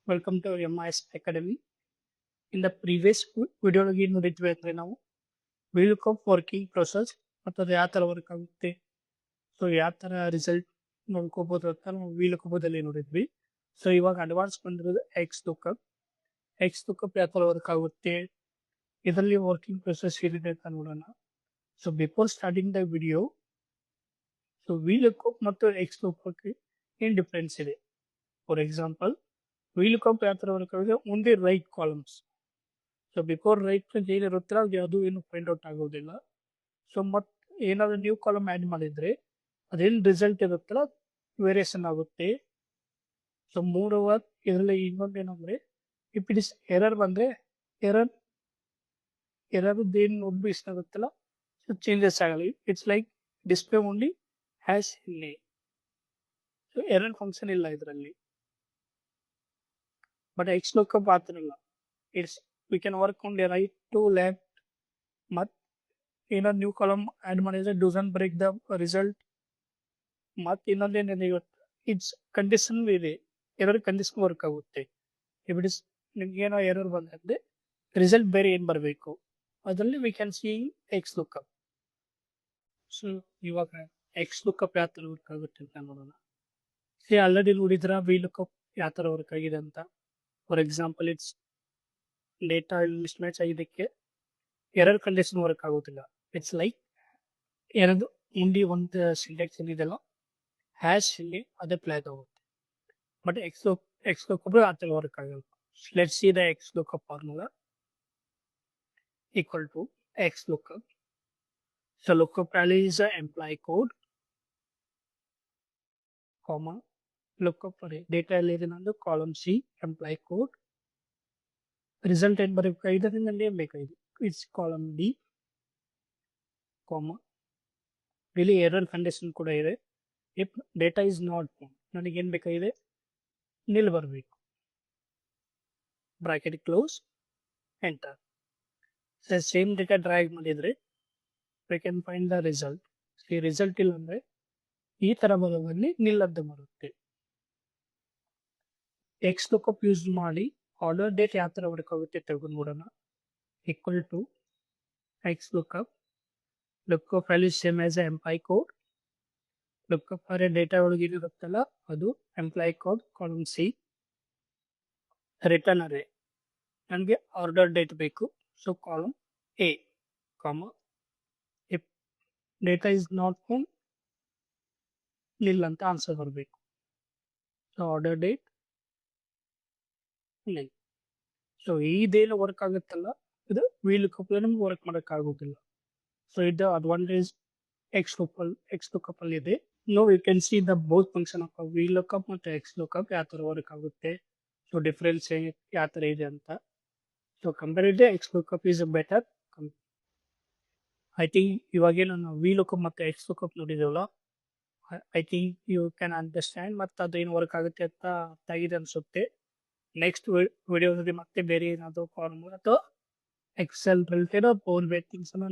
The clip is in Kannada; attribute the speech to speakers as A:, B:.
A: Welcome to MIS Academy. In the previous video ಏನು ನೋಡಿದ್ವಿ ಅಂದರೆ ನಾವು VLOOKUP ವರ್ಕಿಂಗ್ ಪ್ರೊಸೆಸ್ ಮತ್ತು ಅದು ಯಾವ ಥರ ವರ್ಕ್ ಆಗುತ್ತೆ, ಸೊ ಯಾವ ಥರ ರಿಸಲ್ಟ್ ನೋಡ್ಕೋಬೋದು ಅಂತ ನಾವು VLOOKUP ಅಲ್ಲಿ ನೋಡಿದ್ವಿ. ಸೊ ಇವಾಗ ಅಡ್ವಾನ್ಸ್ ಬಂದಿರೋದು ಎಕ್ಸ್ ಲುಕಪ್ ಯಾವ ಥರ ವರ್ಕ್ ಆಗುತ್ತೆ, ಇದರಲ್ಲಿ ವರ್ಕಿಂಗ್ ಪ್ರೊಸೆಸ್ ಏನಿದೆ ಅಂತ ನೋಡೋಣ. So before starting the video, so VLOOKUP ಮತ್ತು ಎಕ್ಸ್ ಲುಕಪ್ಗೆ ಏನು ಡಿಫ್ರೆನ್ಸ್ ಇದೆ? ಫಾರ್ ಎಕ್ಸಾಂಪಲ್, VLOOKUP ಯಾವ ಥರ ವರ್ಕ್ ಆಗುತ್ತೆ, only right columns. So before right ಅಂತ ಏನಿರುತ್ತಲ್ಲ ಅದು ಯಾವುದೂ ಏನು ಫೈಂಡ್ ಔಟ್ ಆಗೋದಿಲ್ಲ. ಸೊ ಮತ್ತು ಏನಾದರೂ ನ್ಯೂ ಕಾಲಮ್ ಆ್ಯಡ್ ಮಾಡಿದರೆ ಅದೇನು ರಿಸಲ್ಟ್ ಇರುತ್ತಲ್ಲ ವೇರಿಯೇಷನ್ ಆಗುತ್ತೆ. ಸೊ ಮೂರವರ್ ಇದರಲ್ಲಿ ಇನ್ನೊಂದೇನಂದರೆ, ಇಫ್ ಇಟ್ ಇಸ್ ಎರರ್ ಬಂದರೆ ಎರರ್ದೇನು ನೋಟಿಫಿಕೇಶನ್ ಆಗುತ್ತಲ್ಲ ಸೊ ಚೇಂಜಸ್ ಆಗಲಿ. It's like display only hash ಇಲ್ಲಿ. ಸೊ ಎರರ್ ಫಂಕ್ಷನ್ ಇಲ್ಲ ಇದರಲ್ಲಿ. ಬಟ್ ಎಕ್ಸ್ ಲುಕಪ್ ಆ ಥರ ಇಲ್ಲ. It's we can work on the right to left. ಮತ್ತು ಏನಾದ್ರು ನ್ಯೂ ಕಾಲಮ್ ಆ್ಯಡ್ ಮಾಡಿದರೆ ಡಸಂಟ್ ಬ್ರೇಕ್ ದ ರಿಸಲ್ಟ್. ಮತ್ತು ಇನ್ನೊಂದೇನಿದೆ ಇವತ್ತು, ಇಟ್ಸ್ ಕಂಡೀಷನ್ ಇದೆ, ಎರರ್ ಕಂಡೀಷನ್ ವರ್ಕ್ ಆಗುತ್ತೆ. ಇಫ್ ಇಟ್ ಇಸ್ ನಿಮ್ಗೇನೋ ಎರರ್ ಬಂದರೆ ರಿಸಲ್ಟ್ ಬೇರೆ ಏನು ಬರಬೇಕು, ಅದರಲ್ಲಿ we can see X lookup. So ಇವಾಗ ಎಕ್ಸ್ ಲುಕಪ್ ಯಾವ ಥರ ವರ್ಕ್ ಆಗುತ್ತೆ ಅಂತ ನೋಡೋಣ. ಆಲ್ರೆಡಿ ನೋಡಿದ್ರ VLOOKUP ಯಾವ ಥರ ವರ್ಕ್ ಆಗಿದೆ ಅಂತ. For example, it's data miss match ಆಗಿದ್ದಕ್ಕೆ ಎರರ್ ಕಂಡೀಷನ್ ವರ್ಕ್ ಆಗೋದಿಲ್ಲ. ಇಟ್ಸ್ ಲೈಕ್ ಏನದು ಓನ್ಲಿ ಒಂದು ಸಿಂಟ್ಯಾಕ್ಸ್ ಏನಿದೆಲ್ಲ ಹ್ಯಾಶ್ ಇಲ್ಲಿ ಅದೇ ಪ್ಲೇ ಆಗುತ್ತೆ. ಬಟ್ ಎಕ್ಸ್ ಲುಕಪ್ ಆ ಥರ ವರ್ಕ್ ಆಗಲ್ಲ. Let's see the X lookup formula equal to X lookup. So lookup value is the employee code, comma lookup for data ಎಲ್ಲಿದೆ column C employee code. Result ಏನು ಬರಬೇಕಾಗಿದೆ ಅದರಲ್ಲಿ ಏನು ಬೇಕಾಗಿದೆ, ಇಟ್ಸ್ ಕಾಲಮ್ ಡಿ, ಕಾಮ ಇಲ್ಲಿ ಎರರ್ ಕಂಡೀಷನ್ ಕೂಡ ಇದೆ. If data is not found, ನನಗೇನು ಬೇಕಾಗಿದೆ ನಿಲ್ ಬರಬೇಕು, bracket close, enter. Same data drag ಮಾಡಿದರೆ we can find the result. ಈ ರಿಸಲ್ಟ್ ಇಲ್ಲ ಅಂದರೆ ಈ ಥರ ಬರೋದಲ್ಲಿ ನಿಲ್ ಅಂತ ಬರುತ್ತೆ. ಎಕ್ಸ್ ಲುಕಪ್ ಯೂಸ್ ಮಾಡಿ ಆರ್ಡರ್ ಡೇಟ್ ಯಾವ ಥರ ವರ್ಕ್ ಆಗುತ್ತೆ ತೆಗೆದು ನೋಡೋಣ. Equal to X lookup value same as employee code. Lookup for data ಒಳಗೆ ಏನಿರುತ್ತಲ್ಲ ಅದು employee code column C. Return array ನನಗೆ ಆರ್ಡರ್ ಡೇಟ್ ಬೇಕು, so column A, comma if data is not found nil ಅಂತ ಆನ್ಸರ್ ಬರಬೇಕು. So order date nil. So ಇದೇನು ವರ್ಕ್ ಆಗುತ್ತಲ್ಲ ಇದು VLOOKUP ನಮ್ಗೆ ವರ್ಕ್ ಮಾಡೋಕ್ಕಾಗೋದಿಲ್ಲ. ಸೊ ಇದು ಅಡ್ವಾಂಟೇಜ್ ಎಕ್ಸ್ ಲುಕಪ್ ಅಲ್ಲಿ ಇದೆ. No you can see the both function of VLOOKUP ಮತ್ತು ಎಕ್ಸ್ ಲುಕಪ್ ಯಾವ ಥರ ವರ್ಕ್ ಆಗುತ್ತೆ, ಸೊ ಡಿಫ್ರೆನ್ಸ್ ಯಾವ ಥರ ಇದೆ ಅಂತ. So comparative X lookup is better. I think ಇವಾಗೇನು ನಾವು VLOOKUP ಮತ್ತು ಎಕ್ಸ್ ಲುಕಪ್ ನೋಡಿದೇವಲ್ಲ, I think you can understand ಮತ್ತು ಅದು ಏನು ವರ್ಕ್ ಆಗುತ್ತೆ ಅಂತ ಅರ್ಥಾಗಿದೆ ಅನಿಸುತ್ತೆ. ನೆಕ್ಸ್ಟ್ ವಿಡಿಯೋದಲ್ಲಿ ಮತ್ತೆ ಬೇರೆ ಏನಾದರೂ ಫಾರ್ಮುಲಾ ಅಥವಾ ಎಕ್ಸೆಲ್ ರಿಲೇಟೆಡ್ ಪವರ್ ಬೇಸ್ ಥಿಂಗ್ಸನ್ನು